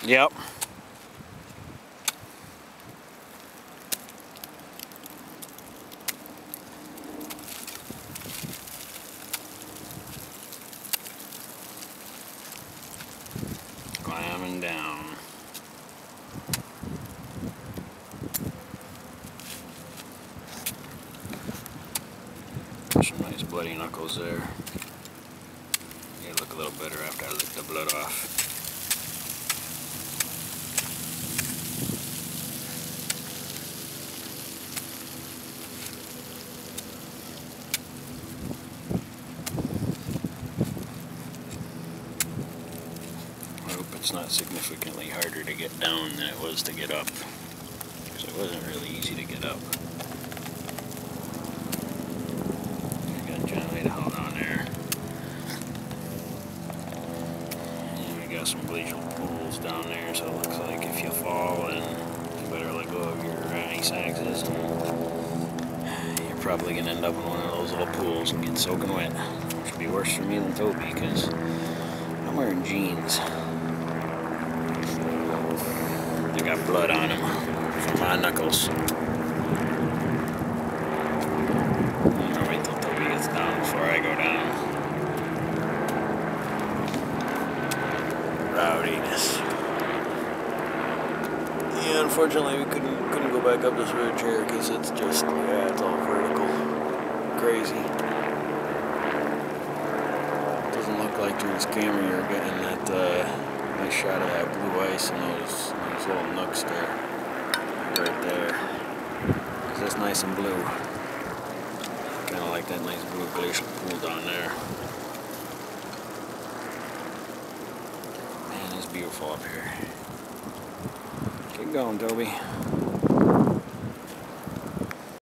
Yep. Climbing down. Some nice bloody knuckles there. They look a little better after I lick the blood off. I hope it's not significantly harder to get down than it was to get up, because it wasn't really easy to get up. Mendenhall down there. And we got some glacial pools down there, so it looks like if you fall, and you better let go of your ice axes, and you're probably gonna end up in one of those little pools and get soaking wet, which would be worse for me than Toby, because I'm wearing jeans. They got blood on them from my knuckles. Down before I go down. Rowdiness. Yeah, unfortunately we couldn't go back up this ridge here because it's just, yeah, it's all vertical. Crazy. Doesn't look like through this camera you're getting that nice shot of that blue ice and those little nooks there. Right there. It's just nice and blue. Kind of like that nice blue glacial pool down there. Man, it's beautiful up here. Keep going, Toby.